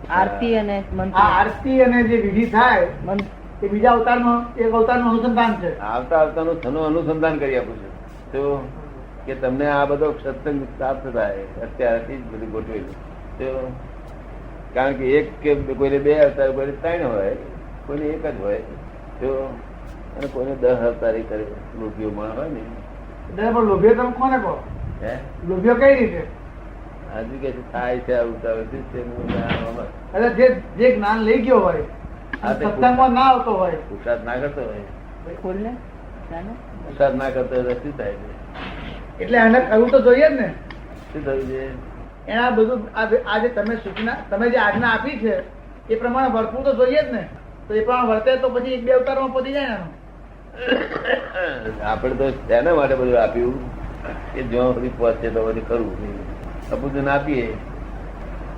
આરતી અને મંત્ર. આ આરતી અને જે વિધિ થાય એ બીજા અવતારનો એક અવતારનું અનુસંધાન છે. આવતા આવતાનું થનું અનુસંધાન કરી આપું છું તો કે તમને આ બધો સત્સંગ પ્રાપ્ત થાય અત્યારથી જ બધું ગોઠવેલું તો કારણ કે એક કે કોઈને 2 અવતાર, કોઈને 3 હોય, કોઈને 1 જ હોય તો અને કોઈને 10 અવતારી કરે લોભીઓ માણસ હોય ને. પણ લોભ્યો તમે કોને કહો? હે લોભ્યો કઈ રીતે? હજુ કે થાય છે અવતાર એટલે જે જ્ઞાન લઈ ગયો હોય સત્સંગમાં ના આવતો હોય, પુરુષાર્થ ના કરતો હોય, ખોલને પુરુષાર્થ ના કરતો હોય શું થાય છે? એટલે એને કરવું તો જોઈએ જ ને. શું થયું છે? એના બધું આજે તમે સૂચના, તમે જે આજ્ઞા આપી છે એ પ્રમાણે વર્તવું તો જોઈએ જ ને. તો એ પ્રમાણે વર્તે તો પછી 1-2 અવતારમાં પતી જાય ને. આપણે તો તેના માટે બધું આપ્યું કે જો બધી પહોંચે તો બધું કરવું. સપૂજન આપીએ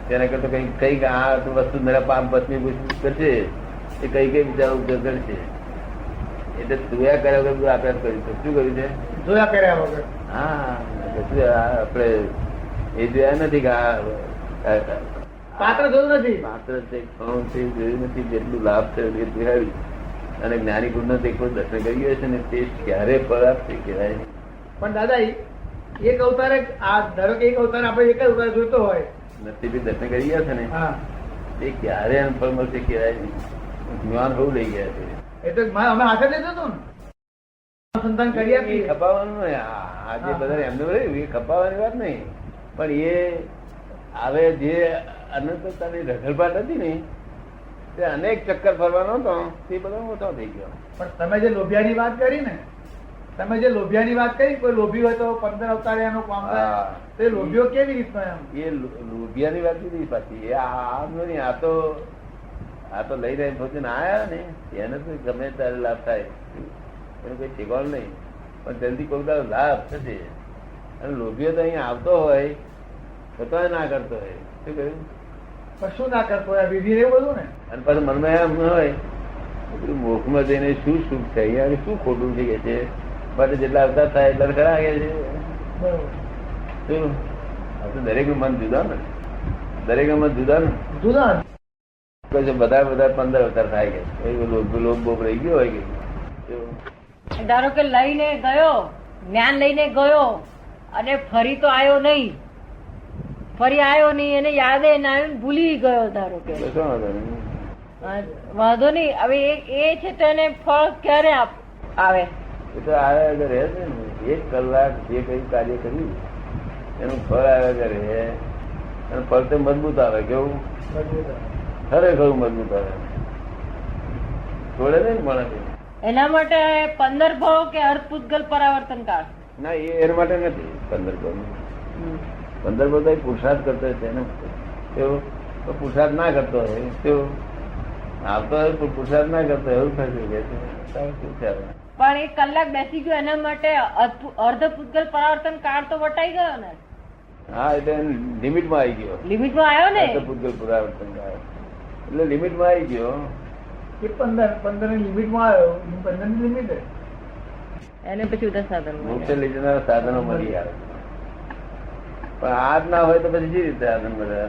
તેના કરતા કઈક આ વસ્તુ મેરા પામ પત્ની કરશે એ કઈ બીજા ઉપયોગ કરશે એટલે જોયા કર્યા વગર બધું આપ્યા કર્યું. શું કર્યું છે? જોયા કર્યા વગર. હા, આપડે એ જોયા નથી કે પાત્ર જોયું નથી, પાત્ર છે કોણ છે જોયું નથી. જેટલું લાભ થયો એ જોયું. અને જ્ઞાની ગુણ નો કોઈ દર્શન કર્યું હશે ને તે ક્યારે ફળ આપશે કહેવાય. પણ દાદા એક અવતારે આ ધારો કે એક અવતાર આપણે એક જ અવતાર જોઈતો હોય નસીબી દર્શન કરી ગયા છે ને હા તે ક્યારે એનું ફળ મળશે કહેવાય. જ્ઞાન બહુ લઈ ગયા છે એ તો અમે હાથે લીધું હતું ને સંતાન કરી આપી. ખપાવાનું નહીં. આ જે બધા એમને રહ્યું એ ખપાવાની વાત નહીં, પણ એ હવે જે અનંતતાની રખડપાટ હતી ને તે અનેક ચક્કર ફરવાનો હતો તે બધો ઓછો થઈ ગયો. પણ તમે જે લોભિયાની વાત કરી ને, તમે જે લોભિયાની વાત કરી, કોઈ લોભી હોય તો 15 અવતારે એનું કામ થાય તો એ લોભિયો કેવી રીતનો એમ? એ લોભિયાની વાત નથી પાછી. એ આમ નહીં, આ તો લઈ રહ્યા ભોજન આયા ને એને તો ગમે ત્યારે લાભ થાય એનું કઈ ઠેકાણું નહીં, પણ જલ્દી કોઈ દાડો લાભ થશે. અને લોભિયો તો અહીંયા આવતો હોય તો ના કરતો હોય. શું કહ્યું? પણ શું ના કરતો હોય વિધિ એવું બધું ને. અને પાછું મનમાં એમ હોય મોખમાં જઈને શું સુખ છે, અહીંયા શું ખોટું છે કે છે માટે જેટલા અવતાર થાય એટલા ખરા ગયા છે. શું આ તો દરેક નું મન જુદા ને, દરેક નું મન જુદા ને જુદા બધા 15 અવતાર થાય કે લોભ બોભ રહી ગયો હોય કે ધારો કે લઈને ગયો, જ્ઞાન લઈને ગયો અને ફરી તો આવ્યો નહીં, ફરી આવ્યો નહીં, એને યાદે ના આવ્યું, ભૂલી ગયો. ધારો કે વાંધો નહીં, હવે એ છે તો એને ફળ ક્યારે આવે? એ તો આવ્યા વગર રહે છે ને. 1 કલાક જે કઈ કાર્ય કર્યું એનું ફળ આવ્યા વગર રહે. અને ફળ તો મજબૂત આવે. કેવું? ખરેખર મજબૂત આવે. છોડે નહીં મળે. એના માટે 15 ભાવ કે અર્થપૂતગલ પરાવર્તન કાળ? ના, એના માટે નથી 15 ભાવ. 15 ભાવ તો પુરુષાર્થ કરતો હોય ને. કેવું? તો પુરુષાર્થ ના કરતો હોય કેવું આવતો હોય પણ પુરુષાર્થ ના કરતો એવું થશે કે પણ 1 કલાક બેસી ગયો એના માટે અર્ધપૂતગલ પરાવર્તન કાળ તો વટાઈ ગયો ને. હા, એટલે લિમિટમાં આવી ગયો. લિમિટમાં આવ્યો ને. અર્ધપૂતગલ પરાવર્તન કાળ એટલે લિમિટમાં આવી ગયો. એ 15 ની લિમિટમાં આવ્યો. 15 ની લિમિટ એને પછી ઉદા સાધન મોક્ષ લઈ જનારા સાધનો મળી આવે. પણ આ જ ના હોય તો પછી જે રીતે સાધન મળે?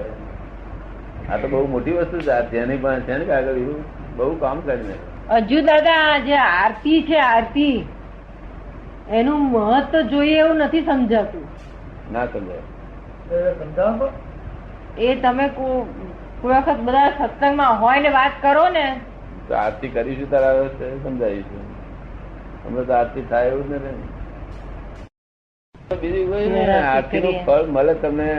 આ તો બહુ મોટી વસ્તુ છે. જેની પણ છે ને આગળ એવું બહુ કામ કરીને. હજુ દાદા જે આરતી છે, આરતી એનું મહત્વ જોઈએ એવું નથી સમજાતું. ના સમજાય. સમજાવો એ તમે કોઈ વખત બધા સત્સંગમાં હોય ને વાત કરો ને તો આરતી કરીશું તારા સમજાવીશું. અમે તો આરતી થાય એવું જ નથી. બીજું કોઈ નહીં. આરતી નું ફળ મળે તમને.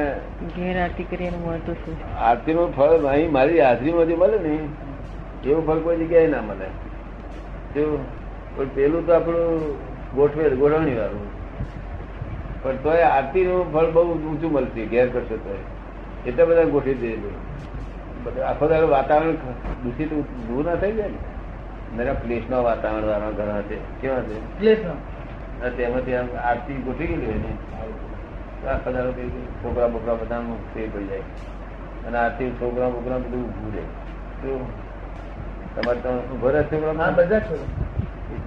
ઘેર આરતી કરી એનું મહત્વ શું? આરતી નું ફળ અહીં મારી હાજરીમાં જે મળે ને એવું ફળ કોઈ જગ્યાએ ના મળે. પણ પેલું તો આપણું ગોઠવણી વાળું, પણ તોય આરતી નું ફળ બહુ ઊંચું મળશે. ઘેર કરશો તો એટલા બધા ગોઠવી દેલું. આખો દાડો વાતાવરણ દૂષિત દૂર ના થઈ જાય ને. મારા પ્લેસ નો વાતાવરણ વાળા ઘણા છે. કેવા છે? પ્લેસ નો. તેમાંથી આરતી ગોઠવી ગયેલી હોય ને આખો દાડો છોકરા બોકરા બધા ફેર પડી જાય. અને આરતી છોકરા બોકરા બધું ઉભું રહે. શું તમારે તો ઉભો રહે છોકરા? બધા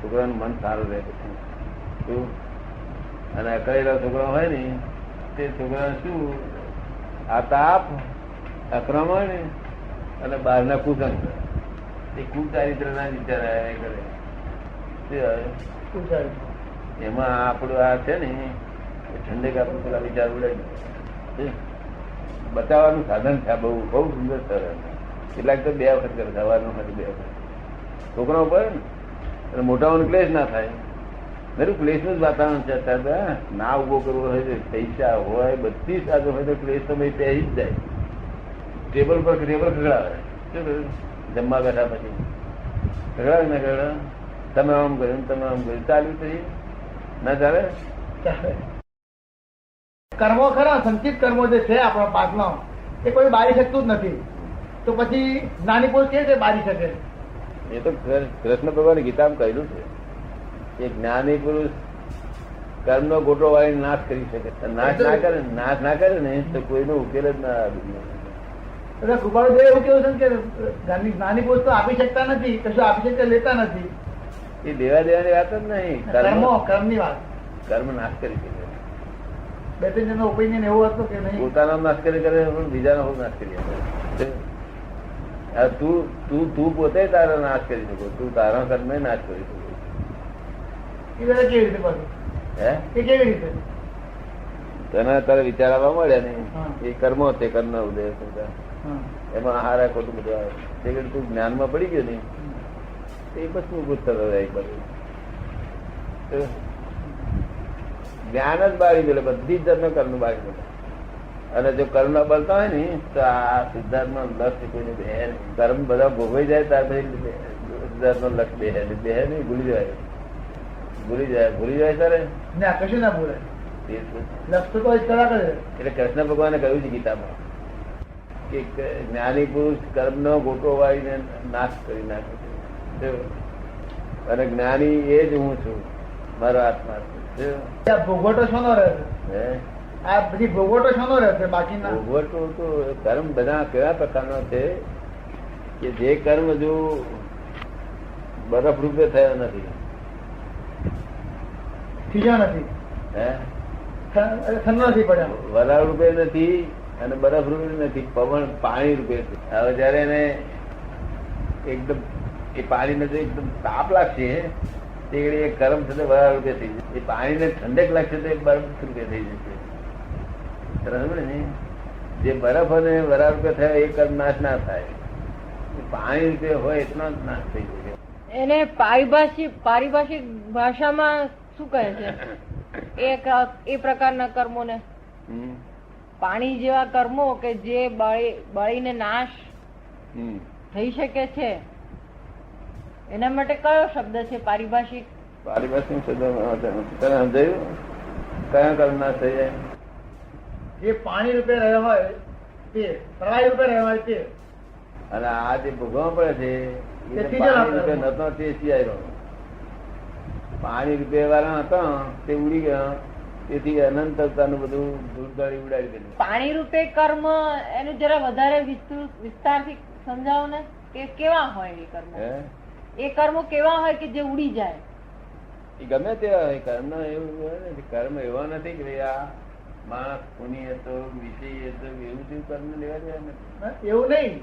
છોકરાનું મન સારું રહે. શું અને અકળેલા છોકરા હોય ને તે છોકરા શું આ તાપ આક્રમણ અને બહારના કુસંગ એ કુચારિત્રના વિચાર આવ્યા કરે. શું આવે? શું ચાલે? એમાં આપણું આ છે ને એ ઠંડક આપણું પેલા વિચાર ઉડાડી બચાવવાનું સાધન છે. બહુ બહુ સુંદર સરળ. કેટલાક તો 2 વખત કરે, સવારનું ખાલી 2 વખત. છોકરાઓ પડે ને અને મોટાઓનો ક્લેશ ના થાય. દરેક ક્લેશનું જ વાતાવરણ છે અત્યારે. ના ઉભો કરવો હોય તો પૈસા હોય બધી સાધન હોય તો ક્લેશ તો ભાઈ પહેરી જ જાય. ટેબલ પર ટેબલ ખગડાવે. શું કર્યું? જમવા બેઠા પછી ખગડાવે ના ખગડાવે? તમે આમ કર્યું, તમે આમ કર્યું, ચાલ્યું થઈ ના ચાલે? ચાલે. કર્મો ખરા, સંચિત કર્મો જે છે આપણા પાછલા એ કોઈ બાળી શકતું જ નથી. તો પછી નાની પુરુષ કેવી રીતે બાળી શકે? એ તો કૃષ્ણ ભગવાન ગીતામાં કહેલું છે કે જ્ઞાની પુરુષ કર્મનો ગોટો વાળી નાશ કરી શકે. નાશ ના કરે ને તો કોઈનો ઉકેલ જ ના આવે. એટલે કૃપાળુદેવ એવું કેવું છે કે નાની પુરુષ તો આપી શકતા નથી, કશું આપી શકતા લેતા નથી. એ દેવા દેવાની વાત જ નહીં. કર્મની વાત. કર્મ નાશ કરી શકે. 2-3 જણનો ઓપિનિયન એવું હતું કે નહીં પોતાનો નાશ કરી કરે પણ બીજાનો હું નાશ કરી શકે. તું પોતે તારો નાશ કરી શકો. તું તારા કર્મ નાશ કરી શકો. એ બધા કેવી રીતે પાછું? હે એ કેવી રીતે? તને તારે વિચાર આવવા મળ્યા ને હા. એ કર્મો તે કર્મ ઉદય થતા એમાં હારા ખોટું બધું આવે. તે ઘડી તું જ્ઞાનમાં પડી ગયો ને એ પછી પૂછતો એક બાજુ જ્ઞાન જ બાળી ગયેલું. બધી જ જાતનો કર્મ બાળી ગયેલું. અને જો કર્મ ના બળતા હોય ને તો આ સિદ્ધાર્થમાં લક્ષ્ય કોઈને બે નહીં. કર્મ બધા ભોગવાઈ જાય ત્યાર પછી સિદ્ધાર્થનો લક્ષ્ય બે નહીં. ભૂલી જાય ત્યારે ના કશું ના બોલે. લક્ષ તો જ કરા કરે. એટલે કૃષ્ણ ભગવાને કહ્યું છે ગીતામાં કે જ્ઞાની પુરુષ કર્મનો ગોટો વાળીને નાશ કરી નાખે છે. અને જ્ઞાની એ જ હું છું, મારો આત્મા છે. આ ભોગવટો શોનો રહે છે? હે આ બધી ભોગવટો શોનો રહે છે? બાકીના ભોગવટો તો કર્મ બધા કેવા પ્રકારનો છે કે જે કર્મ હજુ બરફ રૂપે થયા નથી. ખીજા નથી, હે ઠંડો નથી પડ્યા, વરાળ રૂપે નથી અને બરફ રૂપે નથી, પવન પાણી રૂપે છે. હવે જયારે એને એકદમ એ પાણીને જો એકદમ તાપ લાગશે તે એ ગરમ થશે વરાળ રૂપે થઈ જશે. એ પાણીને ઠંડક લાગશે તો એ બરફ રૂપે થઈ જશે. બરાબર ને? જે બરફ અને વરાળ રૂપે થયો એ કર્મ નાશ ના થાય. પાણી રૂપે હોય એટલો જ નાશ થઈ શકે. એને પારિભાષિક ભાષામાં શું કહે છે એ પ્રકારના કર્મોને? પાણી જેવા કર્મો કે જે બળીને નાશ થઈ શકે છે એના માટે કયો શબ્દ છે પારિભાષિક? પારિભાષિક શબ્દ તને સમજાયું? કયા કર્મ નાશ થઈ જાય? જે પાણી રૂપે રહ્યા હોય તે, પ્રવાહી રૂપે રહ્યા હોય તે. અને આ જે ભોગવવા પડે છે તે પાણી રૂપે નતો તે સિવાય રહ્યો. પાણી રૂપે વાળા હતા તે ઉડી ગયા, તેથી અનંત અવતારનું બધું ધૂળગાડી ઉડાડી દીધું. પાણી રૂપે કર્મ એનું જરા વધારે વિસ્તારથી સમજાવો ને કે કેવા હોય એ કર્મ? એ કર્મો કેવા હોય કે જે ઉડી જાય? એ ગમે તે હોય કર્મ એવું હોય ને. કર્મ એવા નથી કે ભાઈ આ માણસ ખૂની હતો, વિષય હતો, એવું જેવું કર્મ લેવા જાય નથી. એવું નહીં.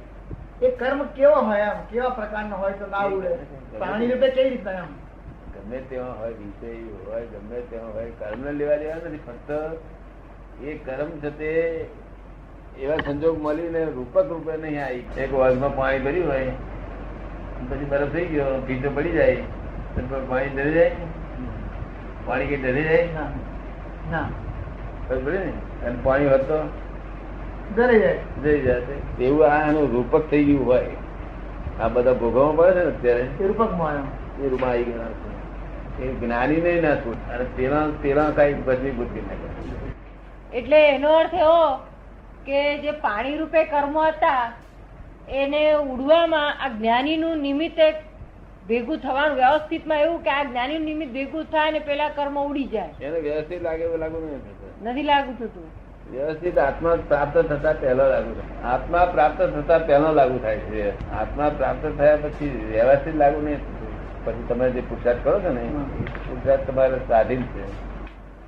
એ કર્મ કેવો હોય, એમ કેવા પ્રકારનો હોય તો ના ઉડે? પાણી રૂપે કઈ રીતના? એમ ગમે તેવા હોય, વિષય હોય, ગમે તેવા હોય, કર્મ લેવા દેવા નથી. ફક્ત એ કર્મ છે તે એવા સંજોગ મળીને રૂપક રૂપે નહીં આવી. એક વાઘમાં પાણી ભર્યું હોય પછી બરફ થઈ ગયો, ભીંડો પડી જાય તો પાણી ડરી જાય? પાણી કઈ ડરી જાય? ના. ખબર ને? અને પાણી હોત તો ડરી જાય, જઈ જાય. એવું આ એનું રૂપક થઈ ગયું હોય. આ બધા ભોગવવા પડે છે ને અત્યારે એ રૂપકમાં એ રૂપમાં આવી ગયા છે. એ જ્ઞાની નહીં ના છૂટ. અને પેલા કઈ બધી બુદ્ધિ ના કરે. એટલે એનો અર્થ એવો કે જે પાણી રૂપે કર્મો હતા એને ઉડવામાં આ જ્ઞાનીનું નિમિત્ત ભેગું થવાનું વ્યવસ્થિતમાં એવું કે આ જ્ઞાનીનું નિમિત્ત ભેગું થાય ને પેલા કર્મ ઉડી જાય. એને વ્યવસ્થિત લાગે એવું લાગુ નથી લાગુ થતું. વ્યવસ્થિત આત્મા પ્રાપ્ત થતા પહેલો લાગુ થાય. આત્મા પ્રાપ્ત થતા પહેલો લાગુ થાય છે. આત્મા પ્રાપ્ત થયા પછી વ્યવસ્થિત લાગુ નહીં થતું. પછી તમે જે પુરુષાર્થ કરો છો ને પુરુષાર્થ તમારે સ્વાધીન છે.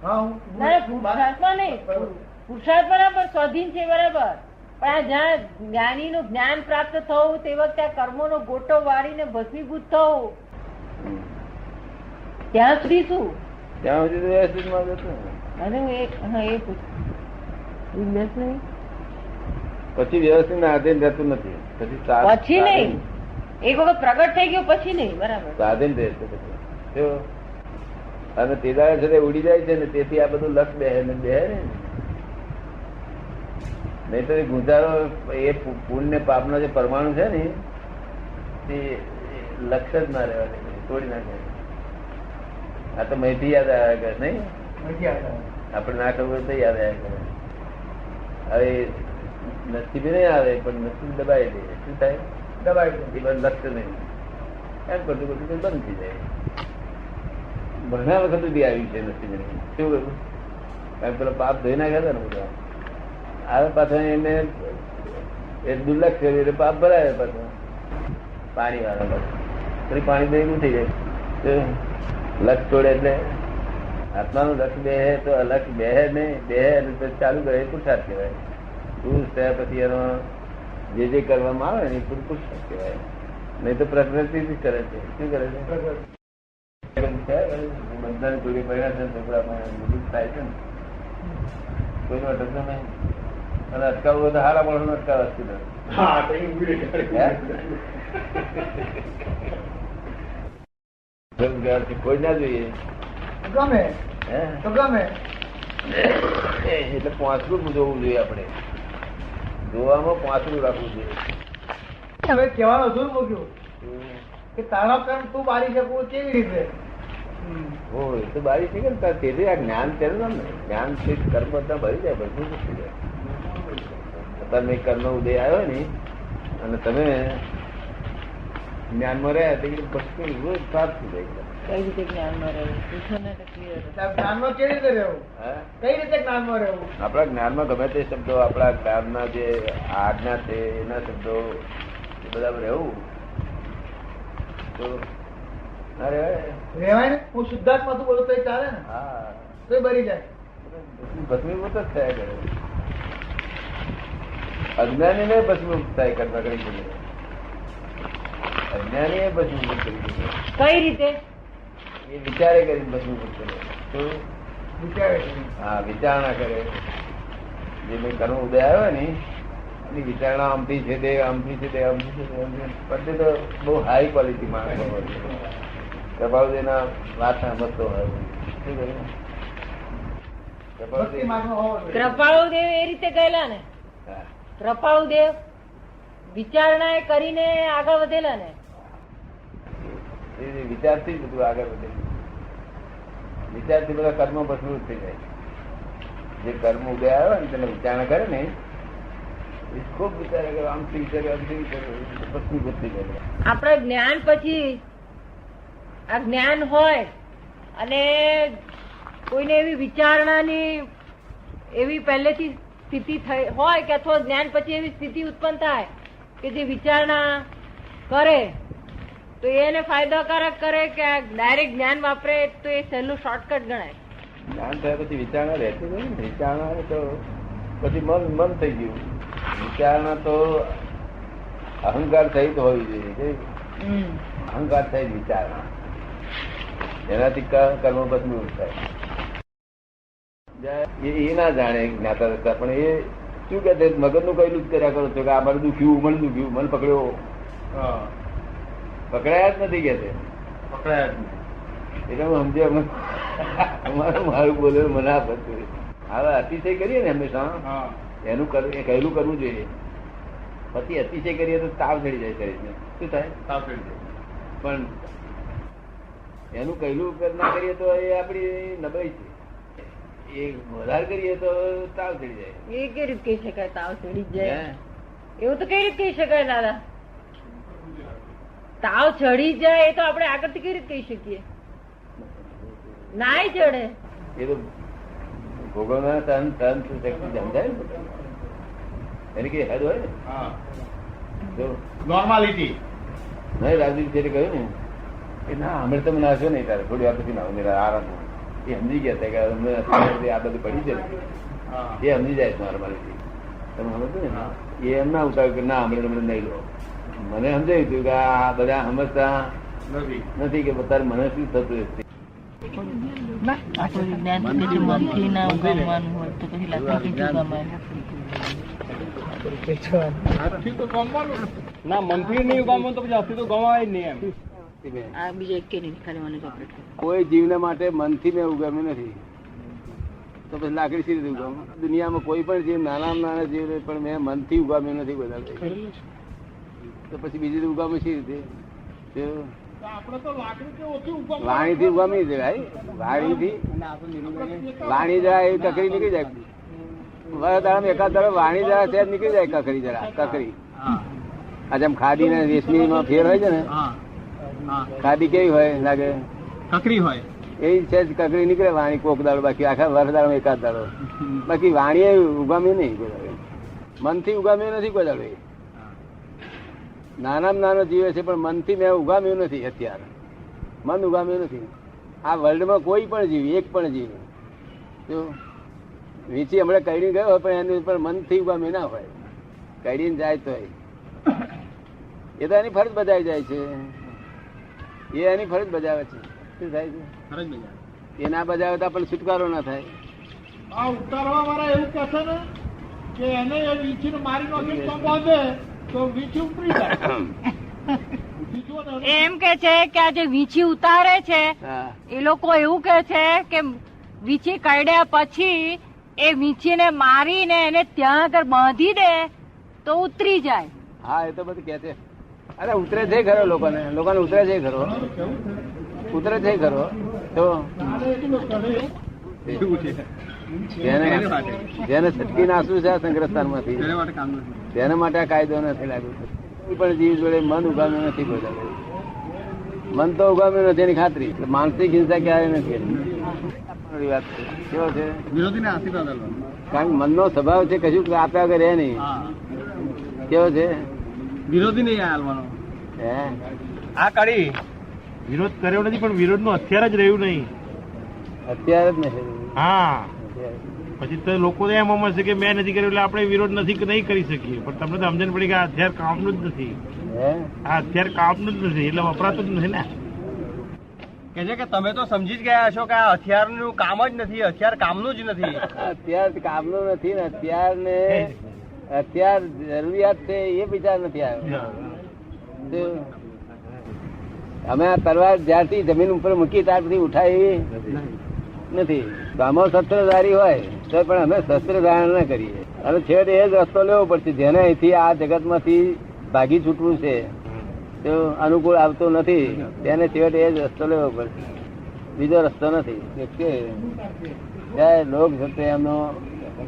પુરુષાર્થમાં નહીં, પુરુષાર્થ બરાબર, સ્વાધીન છે બરાબર, પણ આ જ્યાં જ્ઞાનીનું જ્ઞાન પ્રાપ્ત થવું તે વખતે આ કર્મોનો ગોટો વાળીને ભસ્મીભૂત થવું, ત્યાં સુધી શું? ત્યાં સુધી તો વ્યવસ્થિત માં જતો. અને હું એ પૂછું નહીં, પછી વ્યવસ્થિત ના આધીન રહેતું નથી. પછી નહીં, એક વખત પ્રગટ થઈ ગયો પછી નહીં. બરાબર, સ્વાધીન રહે છે પછી. અને તે દાડે છે ઉડી જાય છે ને, તેથી આ બધું લક્ષ બેહે ને નહીં તો એ ગુંજારો એ પુણ્ય પાપ નો જે પરમાણુ છે ને તે લક્ષ જ ના રહેવા દે, તોડી નાખે. આ તો માહિતી યાદ આવ્યા કરે નહીં, આપડે ના કરવું તો યાદ આવ્યા કરે. હવે નસીબ નહીં આવે પણ નસીબ દબાઈ દે. શું થાય? દબાઈ દે. લક્ષ્ય નહીં એમ કરતું કરતું બંધ થઈ જાય. ઘણા વખત સુધી આવ્યું છે નસીબ નહીં. શું કર્યું? કારણ પેલો પાપ ધોઈ નાખ્યા હતા ને બધા. આવે પાછા એને દુર્લક્ષ કર્યું એટલે પાપ ભરાય પાછો પાણી વાળા પાછું. પછી પાણી ભેગું થઈ જાય. લક્ષ છોડે એટલે આત્માનું લક્ષ બે તો અલક્ષ બે નહીં, બે ચાલુ કરે પુરુષાર્થ કહેવાય. પુરુષ થયા પછી એનો જે કરવામાં આવે ને એ પુરુષાર્થ કહેવાય. નહીં તો પ્રકૃતિ જ કરે છે. શું કરે છે? બધાને જોડી પડ્યા છે છોકરા થાય છે ને, કોઈનો અટકતો નહીં. અને અટકાવવું હોય તો હારા માણસ અટકાવ કોઈ ના જોઈએ. ગમે તો ગમે એટલે પાંચરું જોવું જોઈએ. આપણે જોવામાં પાંચરું રાખવું જોઈએ. હવે કહેવાનો શું મૂક્યું કે તારો કર્મ તું બાળી શકું કેવી રીતે? હો એ તો બારી છે કે તેથી આ જ્ઞાન તેનું ને જ્ઞાન થી કર્મ બધા ભરી જાય, બધું થઈ જાય. તમે કર્મ ઉદય આવ્યો ને અને તમે જ્ઞાનમાં રહ્યા તો બધું રોજ પ્રાપ્ત થઈ જાય. કઈ રીતે જ્ઞાનમાં રહેવું? પૂછો ને તો clear. જ્ઞાનમાં કેવી રીતે રહેવું? કઈ રીતે જ્ઞાનમાં રહેવું? આપણા જ્ઞાનમાં ગમે તે શબ્દો, આપણા જ્ઞાનના જે આજ્ઞા છે એના શબ્દો બધા રહેવું તો ના રેવાય ને. હું શુદ્ધાત્મા તું બોલું તો ચાલે ને? હા, તો બરી જાય. ભસ્મીભૂત જ થયા કરે. અજ્ઞાની ને ભસ્મીભૂત થાય કરવા કરી શકે. અજ્ઞાની એ ભસ્મીભૂત કરી શકે. કઈ રીતે? એ વિચારે કરી ભસ્મીભૂત કરે. તો વિચારે હા, વિચારણા કરે. જે મેં કર્મ ઉદય આવ્યો ને એની વિચારણા આમથી છે તે આમથી છે તે આમથી છે તે પણ તો બહુ હાઈ ક્વોલિટી માણસો હોય. કૃપાળુદેવના વાત સમજતો હોય. શું કર્યું? કૃપાળુદેવ એ રીતે ગયેલા ને. કૃપાળુદેવ વિચારણા એ કરીને આગળ વધેલા ને. વિચારથી જ બધું આગળ વધે. વિચારથી બધા કર્મ ભસ્મીભૂત થઈ જાય. જે કર્મ ઉદય આવ્યો ને તેને વિચારણા કરે ને એ ખૂબ વિચારે કરે. આમથી વિચારે આમથી વિચારે ભસ્મીભૂત થઈ જાય. આપણે જ્ઞાન પછી આ જ્ઞાન હોય અને કોઈને એવી વિચારણાની એવી પહેલેથી સ્થિતિ થઈ હોય કે અથવા જ્ઞાન પછી એવી સ્થિતિ ઉત્પન્ન થાય કે જે વિચારણા કરે તો એને ફાયદાકારક કરે કે ડાયરેક્ટ જ્ઞાન વાપરે તો એ સહેલું શોર્ટકટ ગણાય. જ્ઞાન થયા પછી વિચારણા રહેતી હોય ને. વિચારણા તો પછી મન થઈ ગયું. વિચારણા તો અહંકાર સહિત હોવી જોઈએ. અહંકાર સહિત વિચારણા એનાથી કર્મ ભસ્મીભૂત થાય. એ ના જાણે જ્ઞાતા દસતા પણ એ શું કે મગજ નું કહેલું જ કર્યા કરો છો કે આ મને દુખ્યું મને દુખ્યું મને પકડ્યો. પકડાયા જ નથી કે પકડાયા જ નથી. એટલે હું સમજે મારું બોલે મને આ બધું હવે અતિશય કરીએ ને હંમેશા એનું કહેલું કરવું જોઈએ. પછી અતિશય કરીએ તો તાવ ચડી જાય શરીરને. શું થાય? તાવ ચડી જાય. પણ એનું કહેલું ના કરીએ તો એ આપડી નબળાઈ છે. એ વધારે કરીએ તો તાવ ચડી જાય. એ કઈ રીતે કહી શકાય તાવ ચડી જાય? એવું તો કઈ રીતે કહી શકાય દાદા? તાવ ચડી જાય એ તો આપણે આગળથી કઈ રીતે કહી શકીએ? નાય ચડે એ તો ભોગવના તન શક્તિ સમજાય ને એની કઈ હદ હોય ને. નોર્માલિટી નહીં રાજદીપ છે કહ્યું ને કે ના અમે તમે નાશો નહીં તારે થોડી વાર પછી ના આરામ. એ સમજી ગયા હતા કે આ બધું પડી છે ને એ સમજી જાય નોર્માલિટી. તમે સમજો ને એ એમ ના ઉતાર કે ના હમણાં નહીં લો. મને સમજાયું હતું કે આ બધા સમજતા નથી કે તારે મને શું થતું હશે. ના મનથી નહીં ઉગામવાનું તો પછી અસ્થિ તો ગવાય જ નહીં એમ. કોઈ જીવને માટે મનથી મેં ઉગામ્યું નથી તો પછી લાકડી સી રીતે ઉગામ? દુનિયામાં કોઈ પણ જીવ નાના જીવ પણ મેં મનથી ઉગામ્યું નથી બધા. તો પછી બીજી રીતે ઉગામ્યું સી રીતે? વાણીથી ઉગામી જાય. વાણી જરા એ કકરી નીકળી જાય. દાડા એકાદ દાડો વાણી જરા છે નીકળી જાય. કકરી જરા કકરી આ જેમ ખાદી ને રેશમી માં ફેર હોય છે ને, ખાદી કેવી હોય લાગે? કકરી હોય એ છે કકરી નીકળે વાણી કોક દાડો. બાકી આખા વર્ષ દાડો એકાદ દાડો. બાકી વાણી એ ઉગામી નહીં કોઈ દાડો. મનથી ઉગામ્યું નથી કોઈ દાડો. નાનામાં નાનો જીવે છે પણ મનથી મેં ઉગામ્યું નથી. અત્યારે મન ઉગામ્યું નથી. આ વર્લ્ડમાં કોઈ પણ જીવ, એક પણ જીવ જો વીંછી હમણાં કઈડી ગયો હોય પણ એની ઉપર મનથી ઉગામ્યું ના હોય. કઈડીને જાય તો એ તો એની ફરજ બજાવી જાય છે. એ એની ફરજ બજાવે છે. શું થાય છે? એ ના બજાવે તો આપણને છુટકારો ના થાય. આ ઉતારવા વાળા એવું કહે છે ને કે એને વીંછી મારી નાખી તો બાંધે તો વીંછી ઉતરી જાય. એમ કે છે કે આ જે વીંછી ઉતારે છે હા એ લોકો એવું કે છે કે વીંછી કરડ્યા પછી એ વીંછીને મારીને એને ત્યાં આગળ બાંધી દે તો ઉતરી જાય. હા એ તો બધું કે છે. અરે ઉતરે છે ખરો લોકોને ઉતરે છે ખરો. ઉતરે છે ખરો તો જેને છટકી નાસવું છે આ સંગ્રહસ્થાન માંથી તેના માટે આ કાયદો નથી લાગ્યો. કોઈ પણ જીવ જોડે મન ઉગામ્યું નથી કોઈ દાડો. મન તો ઉગામ્યું નથી એની ખાતરી. માનસિક હિંસા ક્યારે નથી. વાત છે કેવો છે? વિરોધીને આશીર્વાદ આપવાનો. કારણ કે મનનો સ્વભાવ છે કશું આપ્યા વગર રહે નહીં. કેવો છે? વિરોધી નહીં હાલવાનો. હે આ કડી વિરોધ કર્યો નથી પણ વિરોધ નું હથિયાર જ રહ્યું નહીં. અત્યારે જ નથી. હા પછી તો લોકો એમ સમજશે કે મેં નથી કર્યું એટલે આપણે વિરોધ નહીં કરી શકીએ. પણ તમને તો સમજણ પડી કે આ હથિયાર કામનું જ નથી. હે આ હથિયાર કામનું જ નથી એટલે વપરાતું જ નથી ને. કે છે કે તમે તો સમજી જ ગયા છો કે આ હથિયારનું કામ જ નથી. હથિયાર કામનું જ નથી. અત્યાર કામનું નથી ને અત્યાર જરૂરિયાત છે એ વિચાર નથી આવ્યો. અમે આ તલવાર જ્યારથી જમીન ઉપર મૂકી ત્યાર પછી ઉઠાવી નથી. ગામો શસ્ત્રધારી હોય તો પણ અમે શસ્ત્ર ધારણ ના કરીએ. અને છેવટે એ જ રસ્તો લેવો પડશે જેને અહીંથી આ જગત માંથી ભાગી છૂટવું છે તો અનુકૂળ આવતો નથી. તેને છેવટે એ જ રસ્તો લેવો પડશે. બીજો રસ્તો નથી. લોક છે એમનો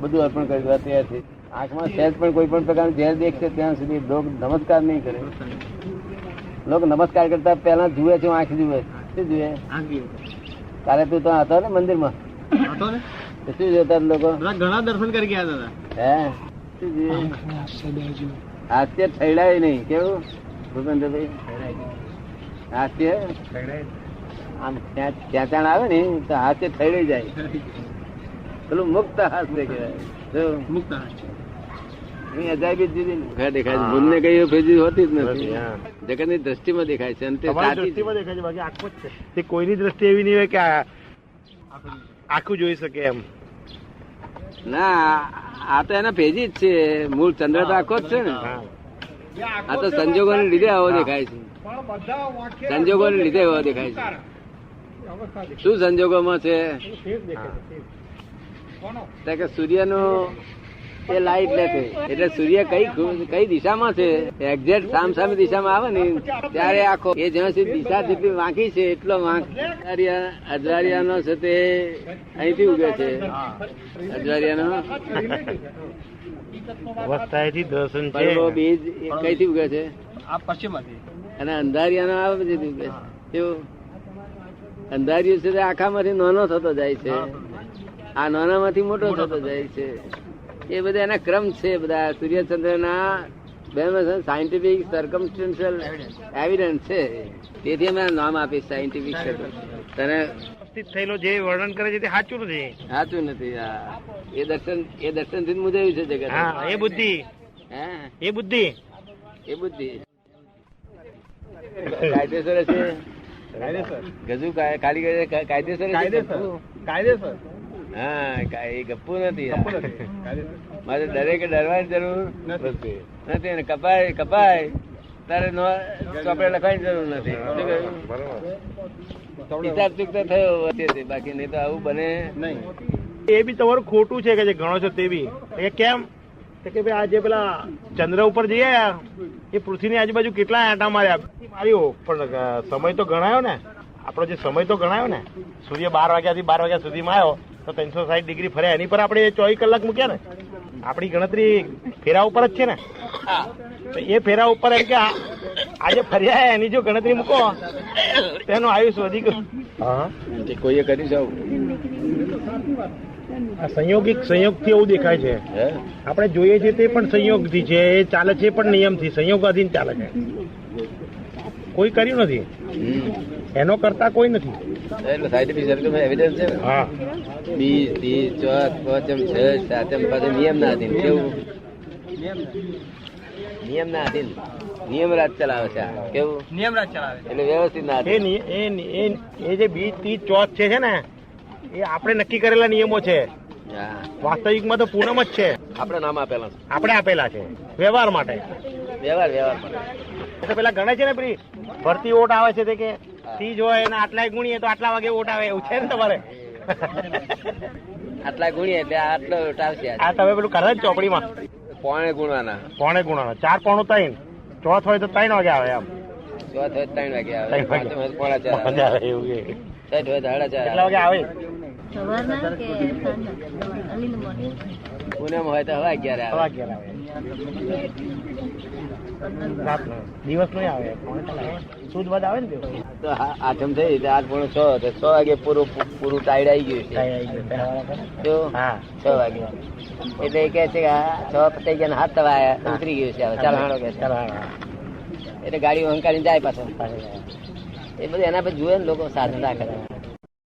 બધું અર્પણ કરી દેવા તૈયાર છે. આંખમાં સહેજ પણ કોઈ પણ પ્રકારનું ઝેર દેખશે ત્યાં સુધી લોક નમસ્કાર નહીં કરે. લોકો નમસ્કાર કરતા પહેલા જુએ છે આંખ જુએ. શું જુએ? કાલે તું તો હતો ને મંદિરમાં? શું જોતા લોકો? ઘણા દર્શન કરી ગયા હતા. હે શું જુએ? હાસ્ય થયડાય નહીં. કેવું ભૂપેન્દ્રભાઈ? હાસ્ય આમ ખેંચાણ આવે ને તો હાસ્ય થયડાઈ જાય. પેલું મુક્ત હાસ્ય કહેવાય. મુક્ત અજાયબી જુદી દેખાય છે. ભૂલને કઈ ફેજી હોતી જ નથી. જગત ની દ્રષ્ટિમાં દેખાય છે. તે કોઈની દ્રષ્ટિ એવી નહીં હોય કે આખું જોઈ શકે એમ. ના આ તો એના ભેજી જ છે. મૂળ ચંદ્ર તો આખો જ છે ને. આ તો સંજોગોને લીધે આવો દેખાય છે. સંજોગોને લીધે આવો દેખાય છે. શું સંજોગોમાં છે કે સૂર્યનું એ લાઈટ લે છે એટલે સૂર્ય કઈ દિશામાં છે એક્ઝેક્ટ સામસામી દિશામાં આવે ને ત્યારે આખો એ જ્યાં સુધી દિશા જેટલી વાંકી છે એટલો વાંક અજવાળિયાનો છે તે અહીંથી ઉગે છે. અજવાળિયાનો અવસ્થાએથી દર્શન છે. બીજ કઈથી ઉગે છે? આ પશ્ચિમમાંથી. અને અંધારિયાનો આ બધું ઉગે છે. અંધારિયું છે તે આખામાંથી નાનો થતો જાય છે. આ નાનામાંથી મોટો થતો જાય છે. એ બધા એના ક્રમ છે. બધા સૂર્યચંદ્ર ના બે સાયન્ટિફિક સર્કમસ્ટન્શિયલ એવિડન્સ છે, તેથી અમે આ નામ આપીશ સાયન્ટિફિક તને ઉપસ્થિત થયેલો જે વર્ણન કરે છે તે સાચું નથી. સાચું નથી. એ દર્શન થી મુજાયું છે જગત. હા, એ બુદ્ધિ, હા, એ બુદ્ધિ, એ બુદ્ધિ કાયદેસર છે. કાયદેસર, ગજુ ખાલી કાયદેસર છે. કાયદેસર, કાયદેસર. હા, એ ગપ્પુ નથી. મારે દરેકે ડરવાની જરૂર નથી. અને કપાય તારે ચોપડે લખવાની જરૂર નથી. શું કહ્યું? હિસાબ ચૂકતા થયો વચ્ચે, બાકી નહીં તો આવું બને નહીં. એ બી તમારું ખોટું છે કે જે ગણો છો તે બી. એ કેમ કે ભાઈ આ જે પેલા ચંદ્ર ઉપર જઈએ એ પૃથ્વીની આજુબાજુ કેટલા આંટા માર્યો, પણ સમય તો ગણાયો ને. આપણો જે સમય તો ગણાયો ને, સૂર્ય 12 વાગ્યાથી 12 વાગ્યા સુધીમાં આવ્યો તો 360 ડિગ્રી ફર્યા, એની પર આપણે 24 કલાક મૂક્યા ને. આપણી ગણતરી ફેરા ઉપર જ છે ને. તો એ ફેરા ઉપર એમ કે આજે ફર્યા એની જો ગણતરી મૂકો તેનું આયુષ્ય વધી ગયું. હા, કોઈએ કરી જાવ સંયોગથી એવું દેખાય છે. આપણે જોઈએ છીએ તે પણ સંયોગથી છે, એ ચાલે છે પણ નિયમથી, સંયોગાધીન ચાલે છે. કોઈ કર્યું નથી, એનો કરતા કોઈ નથી. એટલે સાયન્ટિફિક સર્કલ એવિડન્સ છે ને. હા, 20, 30, 4, 5, 6, 7 પાછું નિયમ ના અધીન. કેવું? નિયમ ના અધીન. નિયમ રાજ ચલાવે છે. કેવું? નિયમ રાજ ચલાવે એટલે વ્યવસ્થિત ના અધીન. એ જે 20, 30, 4 છે ને, એ આપણે નક્કી કરેલા નિયમો છે. હા, વાસ્તવિકમાં તો પૂનમ જ છે. આપણે નામ આપેલા છે. આપણે આપેલા છે વ્યવહાર માટે. વ્યવહાર તો પેલા ગણે છે ને પેલી ભરતી ઓટ આવે છે તે કે 30 હોય એને આટલા ગુણીએ તો આટલા વાગે ઓટ આવે, એવું છે ને તમારે? આટલા ગુણીએ એટલે આટલો આવશે. આ તમે પેલું કરે ને ચોપડીમાં પોણે ગુણવાના. પોણે ગુણાનો 4 પોણું 3, ચોથ હોય તો 3 વાગે આવે. એમ 4 હોય 3 વાગે આવે, 3 વાગે. 5 હોય 4:30 આવે, એવું છે. 6 હોય 4:30 કેટલા વાગે આવે? સવારના કે સાંજના? Early morning. પૂનમ હોય તો હવા 11 આવે. 11 આવે. રાતનો દિવસ નહીં આવે. સુદ વધ આવે ને તે. તો આઠમ થઈ એટલે 8:30 તો 6 વાગે પૂરું ટાઈડ આવી ગયું છે. જો હા, 6 વાગે એટલે એ કે છે કે 6 પતાઈ ગયા, 7 થવા ઉતરી ગયું છે. હવે ચાલ હાણો કે છે. એટલે ગાડી હંકારીને જાય પાછો. એ બધું એના પર જુએ ને લોકો, સાધના કરે.